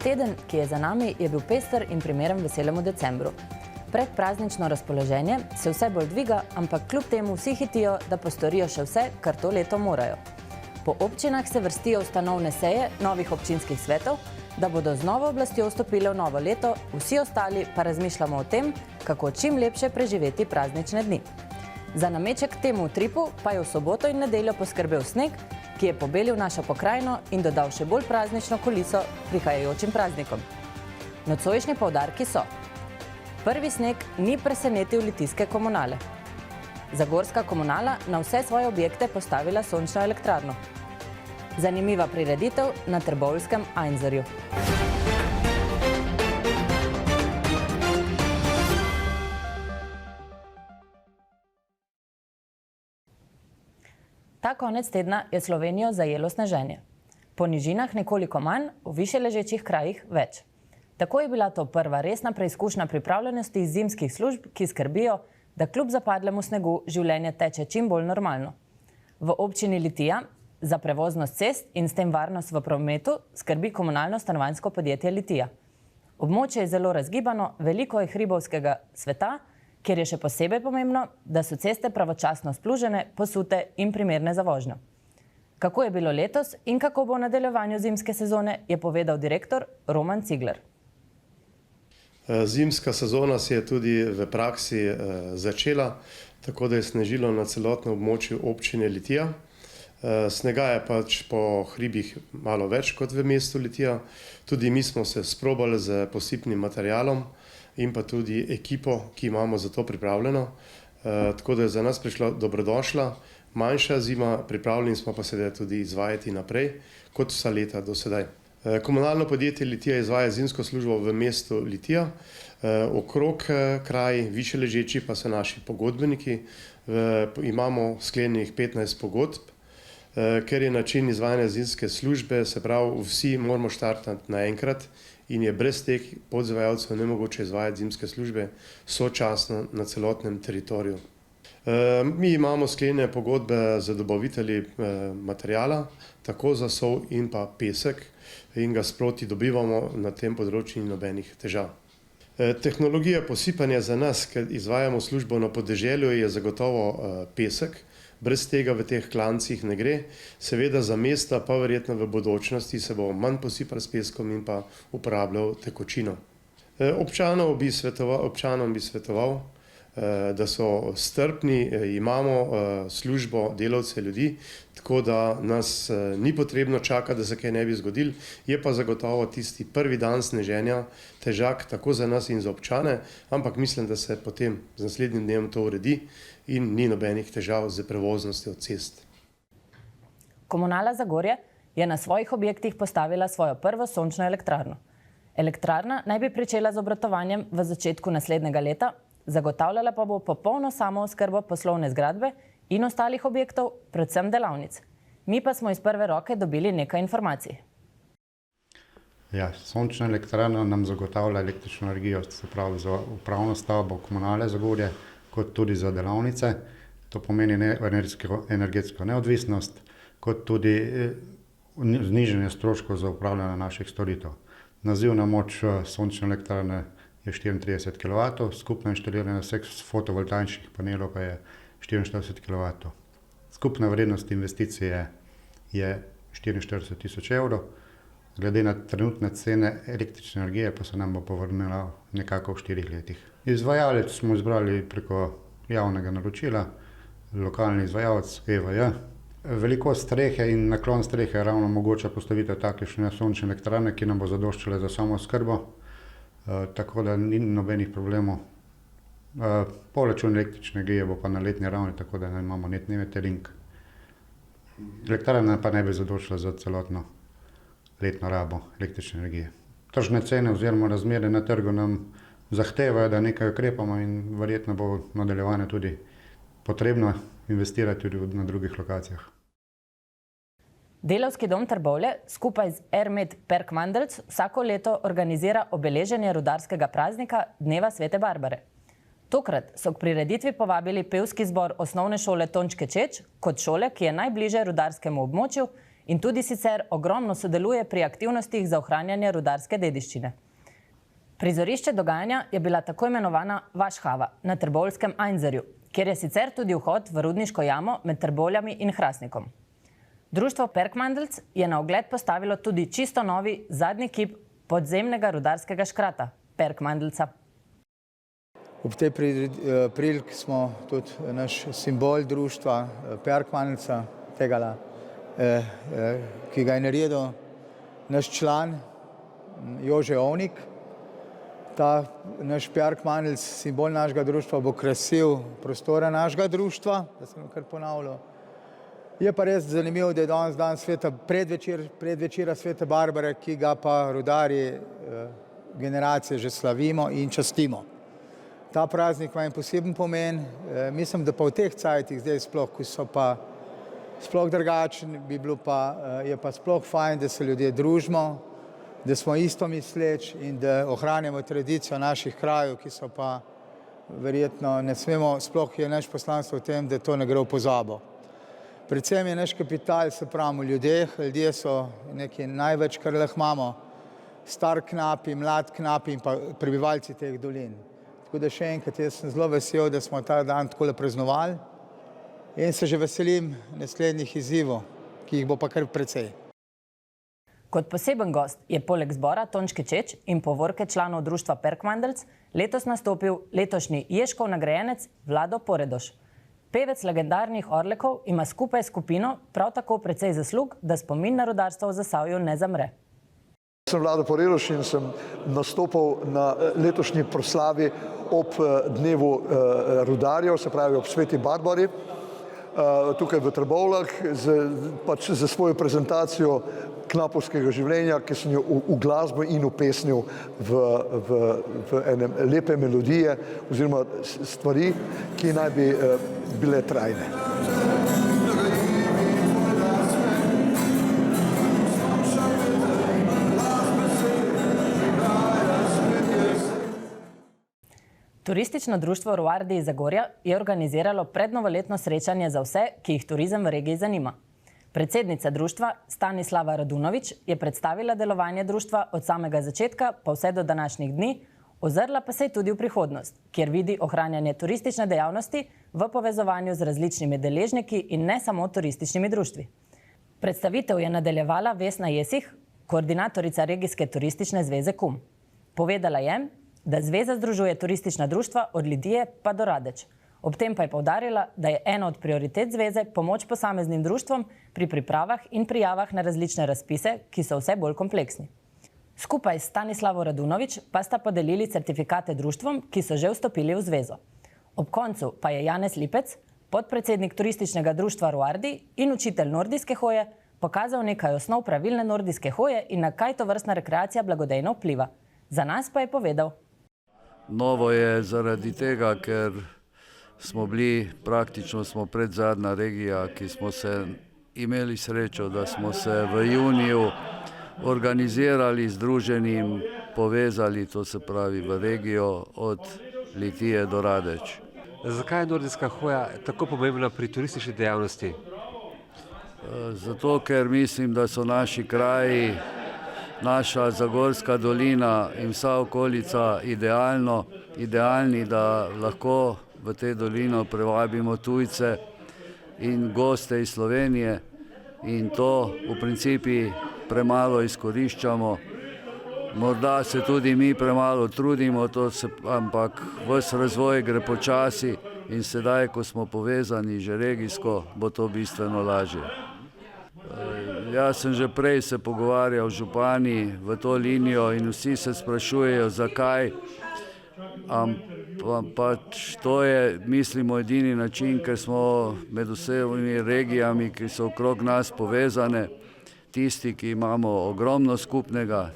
Teden, ki je za nami, je bil pester in primeren veselemu decembru. Predpraznično razpoloženje se vse bolj dviga, ampak kljub temu vsi hitijo, da postorijo še vse, kar to leto morajo. Po občinah se vrstijo ustanovne seje novih občinskih svetov, da bodo z novo oblastjo vstopile v novo leto, vsi ostali pa razmišljamo o tem, kako čim lepše preživeti praznične dni. Za nameček temu utripu pa je v soboto in nedeljo poskrbel sneg, ki je pobelil našo pokrajino in dodal še bolj praznično kuliso prihajajočim praznikom. Nocojšnji poudarki so: prvi sneg ni presenetil Litijske komunale. Zagorska komunala na vse svoje objekte postavila sončno elektrarno. Zanimiva prireditev na Trbovljskem Einzerju. Ta konec tedna je Slovenijo zajelo sneženje. Po nižinah nekoliko manj, v višje ležečih krajih več. Tako je bila to prva resna preizkušnja pripravljenosti zimskih služb, ki skrbijo, da kljub zapadlemu snegu življenje teče čim bolj normalno. V občini Litija za prevoznost cest in s tem varnost v prometu skrbi komunalno stanovanjsko podjetje Litija. Območje je zelo razgibano, veliko je hribovskega sveta, kjer je še posebej pomembno, da so ceste pravočasno splužene, posute in primerne za vožnjo. Kako je bilo letos in kako bo v nadaljevanju zimske sezone, je povedal direktor Roman Cigler. Zimska sezona se je tudi v praksi začela, tako da je snežilo na celotnem območju občine Litija. Snega je pač po hribih malo več kot v mestu Litija. Tudi mi smo se sprobali z posipnim materialom in pa tudi ekipo, ki imamo za to pripravljeno. Tako da je za nas prišla dobrodošla, manjša zima, pripravljeni smo pa seveda tudi izvajati naprej, kot vsa leta do sedaj. Komunalno podjetje Litija izvaja zimsko službo v mestu Litija. Okrog kraj, višje ležeči pa so naši pogodbeniki. Imamo sklenjenih 15 pogodb, ker je način izvajanja zimske službe, se pravi, vsi moramo štartati naenkrat in je brez teh podizvajalcev nemogoče izvajati zimske službe sočasno na celotnem teritoriju. Mi imamo sklenjene pogodbe z dobavitelji materijala, tako za sol in pa pesek, in ga sproti dobivamo, na tem področju ni nobenih težav. Tehnologija posipanja za nas, ker izvajamo službo na podeželju, je zagotovo pesek. Brez tega v teh klancih ne gre. Seveda za mesta pa verjetno v bodočnosti se bo manj posipal s peskom in pa uporabljal tekočino. Občanom bi svetoval, da so strpni, imamo službo, delavce, ljudi, tako da nas ni potrebno čakati, da se kaj ne bi zgodilo. Je pa zagotovo tisti prvi dan sneženja težak tako za nas in za občane, ampak mislim, da se potem z naslednjim dnem to uredi in ni nobenih težav z prevoznostjo cest. Komunala Zagorje je na svojih objektih postavila svojo prvo sončno elektrarno. Elektrarna naj bi pričela z obratovanjem v začetku naslednjega leta, zagotavljala pa bo popolno samooskrbo poslovne zgradbe in ostalih objektov, predvsem delavnic. Mi pa smo iz prve roke dobili nekaj informacij. Ja, sončna elektrarna nam zagotavlja električno energijo, se pravi za upravno stavbo Komunale Zagorje, kot tudi za delavnice. To pomeni energetsko neodvisnost, kot tudi znižanje stroškov za upravljanje naših storitev. Nazivna moč sončne elektrarne je 34 kW, skupno inštaliranje vseh fotovoltaičnih panelov pa je 44 kW. Skupna vrednost investicije je 44 tisoč evrov. Glede na trenutne cene električne energije pa se nam bo povrnila nekako v 4 letih. Izvajalec smo izbrali preko javnega naročila, lokalni izvajalec EVJ. Velikost strehe in naklon strehe je ravno mogoče postavitev takšne sončne elektrarne, ki nam bo zadoščala za samooskrbo, tako da ni nobenih problemov. Povračun električne energije bo pa na letni ravni, tako da imamo netni metering. Elektrarna pa ne bi zadoščala za celotno letno rabo električne energije. Tržne cene oziroma razmere na trgu nam zahtevajo, da nekaj ukrepamo in verjetno bo v nadaljevanju tudi potrebno investirati tudi na drugih lokacijah. Delavski dom Trbovlje skupaj z Ermed Perkmandelc vsako leto organizira obeleženje rudarskega praznika Dneva Svete Barbare. Tokrat so k prireditvi povabili pevski zbor osnovne šole Tončke Čeč kot šole, ki je najbliže rudarskemu območju in tudi sicer ogromno sodeluje pri aktivnostih za ohranjanje rudarske dediščine. Prizorišče dogajanja je bila tako imenovana Vašhava na trboveljskem Einzerju, kjer je sicer tudi vhod v rudniško jamo med Trbovljami in Hrastnikom. Društvo Perkmandeljc je na ogled postavilo tudi čisto novi zadnji kip podzemnega rudarskega škrata, Perkmandeljca. Ob tej priliki smo tudi naš simbol društva Perkmandeljca, tegala, ki ga je naredil naš član Jože Ovnik. Ta naš Perkmandeljc, simbol našega društva, bo krasil prostore našega društva, da sem kar ponavljal. Je pa res zanimivo, da je danes dan sveta predvečera svete Barbare, ki ga pa rudarji generacije že slavimo in častimo. Ta praznik ima en poseben pomen. Mislim, da pa v teh cajtih zdaj sploh, ko so pa sploh drugačni, je pa sploh fajn, da se ljudje družimo, da smo isto misleč in da ohranjamo tradicijo naših krajev, ki so pa verjetno ne smemo, sploh je naš poslanstvo v tem, da to ne gre v pozabo. Predvsem je naš kapital, se pravimo, ljudje so nekaj največ, kar lahko imamo, star knapi, mlad knapi in pa prebivalci teh dolin. Tako da še enkrat, jaz sem zelo vesel, da smo ta dan takole praznovali in se že veselim naslednjih izzivov, ki jih bo pa kar precej. Kot poseben gost je poleg zbora Tončke Čeč in povorke članov društva Perkmandeljc letos nastopil letošnji Ježkov nagrajenec Vlado Poredoš. Pevec legendarnih Orlekov ima skupaj s skupino prav tako precej zaslug, da spomin na rudarstvo v Zasavju ne zamre. Sem Vlado Poredoš in sem nastopal na letošnji proslavi ob dnevu rudarjev, se pravi ob Sveti Barbari, tukaj v Trbovljah, za svojo prezentacijo knapovskega življenja, ki sem jo v glasbo in upesnil v ene lepe melodije oziroma stvari, ki naj bi bile trajne. Turistično društvo Ruardi iz Zagorja je organiziralo prednovoletno srečanje za vse, ki jih turizem v regiji zanima. Predsednica društva Stanislava Radunović je predstavila delovanje društva od samega začetka pa vse do današnjih dni, ozrla pa se je tudi v prihodnost, kjer vidi ohranjanje turistične dejavnosti v povezovanju z različnimi deležniki in ne samo turističnimi društvi. Predstavitev je nadaljevala Vesna Jesih, koordinatorica Regijske turistične zveze KUM. Povedala je, da zveza združuje turistična društva od Lidije pa do Radeč. Ob tem pa je poudarila, da je ena od prioritet zveze pomoč posameznim društvom pri pripravah in prijavah na različne razpise, ki so vse bolj kompleksni. Skupaj s Stanislavo Radunović pa sta podelili certifikate društvom, ki so že vstopili v zvezo. Ob koncu pa je Janez Lipec, podpredsednik turističnega društva Ruardi in učitelj nordijske hoje, pokazal nekaj osnov pravilne nordijske hoje in na kaj tovrstna rekreacija blagodejno vpliva. Za nas pa je povedal: Novo je zaradi tega, ker smo praktično predzadnja regija, ki smo se imeli srečo, da smo se v juniju organizirali, združeni in povezali, to se pravi v regijo od Litije do Radeč. Zakaj je nordijska hoja tako pomembna pri turistični dejavnosti? Zato, ker mislim, da so naši kraji, naša Zagorska dolina in vsa okolica idealni, da lahko v te dolino privabimo tujce in goste iz Slovenije in to v principi premalo izkoriščamo. Morda se tudi mi premalo trudimo, ampak ves razvoj gre počasi in sedaj, ko smo povezani že regijsko, bo to bistveno lažje. Jaz sem že prej se pogovarjal z župani v to linijo in vsi se sprašujejo, zakaj. Pač to je, mislimo, edini način, ker smo med vsemi regijami, ki so okrog nas povezane, tisti, ki imamo ogromno skupnega,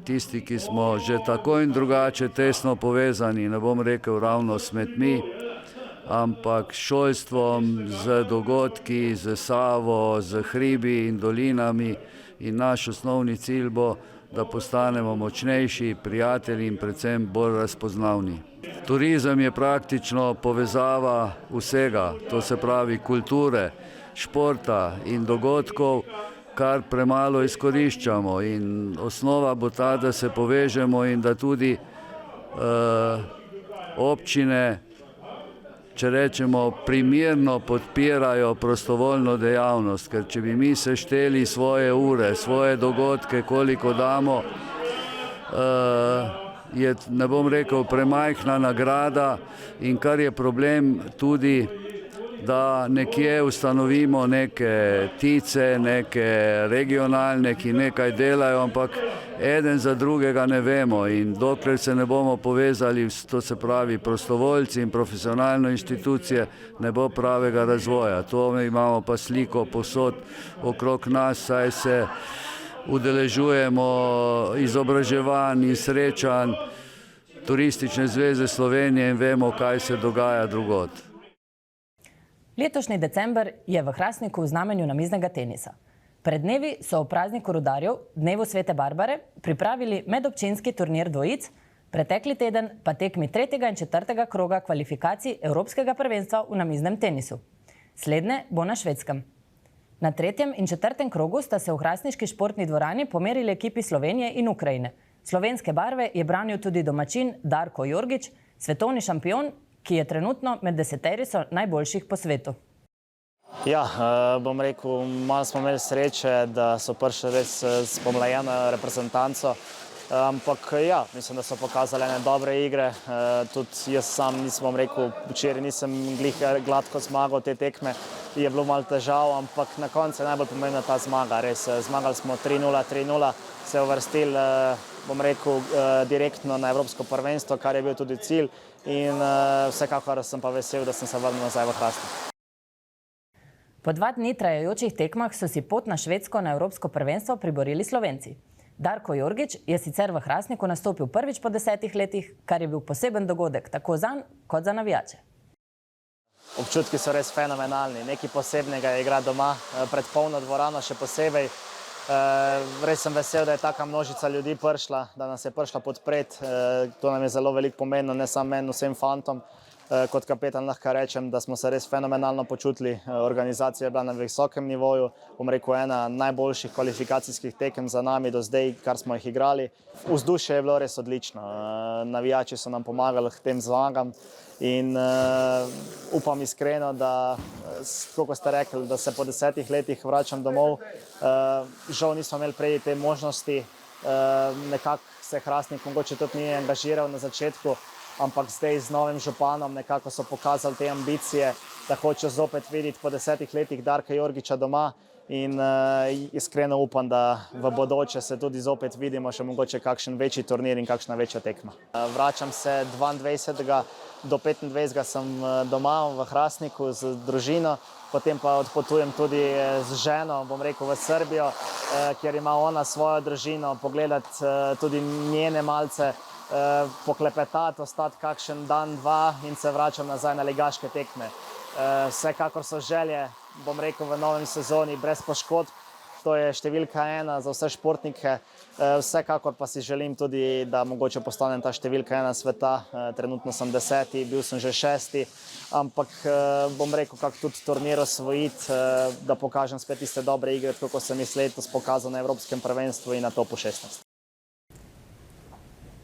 tisti, ki smo že tako in drugače tesno povezani, ne bom rekel ravno s smetmi, ampak s šolstvom, z dogodki, z Savo, z hribi in dolinami, in naš osnovni cilj bo, da postanemo močnejši, prijatelji in predvsem bolj razpoznavni. Turizem je praktično povezava vsega, to se pravi kulture, športa in dogodkov, kar premalo izkoriščamo. In osnova bo ta, da se povežemo in da tudi občine, če rečemo, primerno podpirajo prostovoljno dejavnost, ker če bi mi sešteli svoje ure, svoje dogodke, koliko damo, je, ne bom rekel, premajhna nagrada in kar je problem tudi, da nekje ustanovimo neke tice, neke regionalne, ki nekaj delajo, ampak eden za drugega ne vemo in dokler se ne bomo povezali, to se pravi prostovoljci in profesionalne institucije, ne bo pravega razvoja. To imamo pa sliko povsod okrog nas, saj se udeležujemo izobraževanj in srečanj Turistične zveze Slovenije in vemo, kaj se dogaja drugod. Letošnji december je v Hrastniku v znamenju namiznega tenisa. Pred dnevi so ob prazniku rudarjev, dnevu Svete Barbare, pripravili medobčinski turnir dvojic, pretekli teden pa tekmi 3. in 4. kroga kvalifikacij Evropskega prvenstva v namiznem tenisu. Slednje bo na Švedskem. Na 3. in 4. krogu sta se v hrastniški športni dvorani pomerili ekipi Slovenije in Ukrajine. Slovenske barve je branil tudi domačin Darko Jorgič, svetovni šampion, ki je trenutno med 10 najboljših po svetu. Ja, bom rekel, malo smo imeli sreče, da so prišli res spomlajeno reprezentanco, ampak ja, mislim, da so pokazali ene dobre igre. Tudi jaz sam nisem rekel, včeraj nisem glih gladko zmagal te tekme, je bilo malo težav, ampak na koncu je najbolj pomembna ta zmaga. Res, zmagali smo 3:0, 3:0, se uvrstili, bom rekel, direktno na Evropsko prvenstvo, kar je bil tudi cilj in vsekakor sem pa vesel, da sem se vrnil nazaj v Hrastnik. Po 2 dni trajajočih tekmah so si pot na Švedsko na Evropsko prvenstvo priborili Slovenci. Darko Jorgič je sicer v Hrastniku nastopil prvič po 10 letih, kar je bil poseben dogodek tako zanj kot za navijače. Občutki so res fenomenalni, nekaj posebnega je igrati doma, pred polno dvorano še posebej. Res sem vesel, da je taka množica ljudi prišla, da nas je prišla podpreti. To nam je zelo veliko pomenilo, ne samo meni, vsem fantom. Kot kapetan lahko rečem, da smo se res fenomenalno počutili. Organizacija je bila na visokem nivoju, bom rekel, ena najboljših kvalifikacijskih tekem za nami do zdaj, kar smo jih igrali. Vzdušje je bilo res odlično. Navijači so nam pomagali k tem zmagam in upam iskreno, da, kako ste rekli, da se po 10 letih vračam domov. Žal nismo imeli prej te možnosti, nekako se Hrastnik mogoče tudi ni angažiral na začetku, ampak zdaj z novim županom nekako so pokazali te ambicije, da hoče zopet videti po 10 letih Darka Jorgiča doma in iskreno upam, da v bodoče se tudi zopet vidimo še mogoče kakšen večji turnir in kakšna večja tekma. Vračam se 22. do 25. sem doma v Hrastniku z družino, potem pa odpotujem tudi z ženo, bom rekel, v Srbijo, kjer ima ona svojo družino, pogledati tudi njene malce, poklepetati, ostati kakšen dan, dva in se vračam nazaj na ligaške tekme. Vsekakor so želje, bom rekel, v novem sezoni brez poškodb. To je številka 1 za vse športnike. Vsekakor pa si želim tudi, da mogoče postanem ta številka 1 sveta. Trenutno sem 10, bil sem že 6, ampak bom rekel, kako tudi turnir osvojiti, da pokažem spet tiste dobre igre, tako kot sem jih letos pokazal na Evropskem prvenstvu in na topu 16.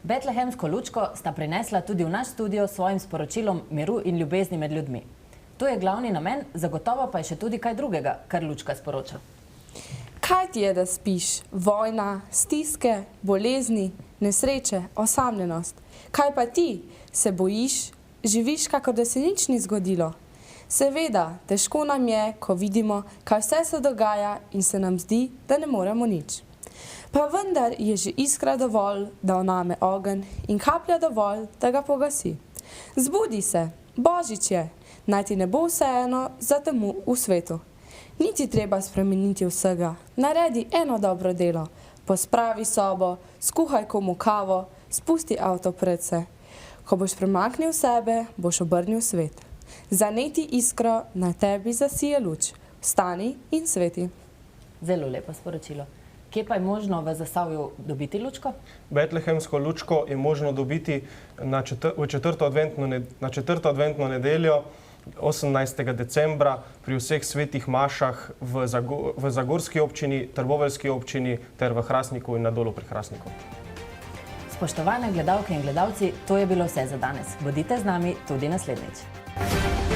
Betlehemsko lučko sta prinesla tudi v naš studio s svojim sporočilom miru in ljubezni med ljudmi. To je glavni namen, zagotovo pa je še tudi kaj drugega, kar lučka sporoča. Kaj ti je, da spiš? Vojna, stiske, bolezni, nesreče, osamljenost. Kaj pa ti? Se bojiš? Živiš, kakor da se nič ni zgodilo? Seveda, težko nam je, ko vidimo, kaj vse se dogaja in se nam zdi, da ne moremo nič. Pa vendar je že iskra dovolj, da vname ogenj in kaplja dovolj, da ga pogasi. Zbudi se, Božič je, naj ti ne bo vseeno za temu v svetu. Ni ti treba spremeniti vsega, naredi eno dobro delo, pospravi sobo, skuhaj komu kavo, spusti avto pred se. Ko boš premaknil sebe, boš obrnil svet. Zaneti iskro, na tebi zasije luč, vstani in sveti. Zelo lepo sporočilo. Kje pa je možno v Zasavju dobiti lučko? Betlehemsko lučko je možno dobiti na četrto adventno nedeljo 18. decembra pri vseh svetih mašah v Zagorski občini, Trboveljski občini ter v Hrastniku in na Dolu pri Hrastniku. Spoštovane gledalke in gledalci, to je bilo vse za danes. Bodite z nami tudi naslednjič.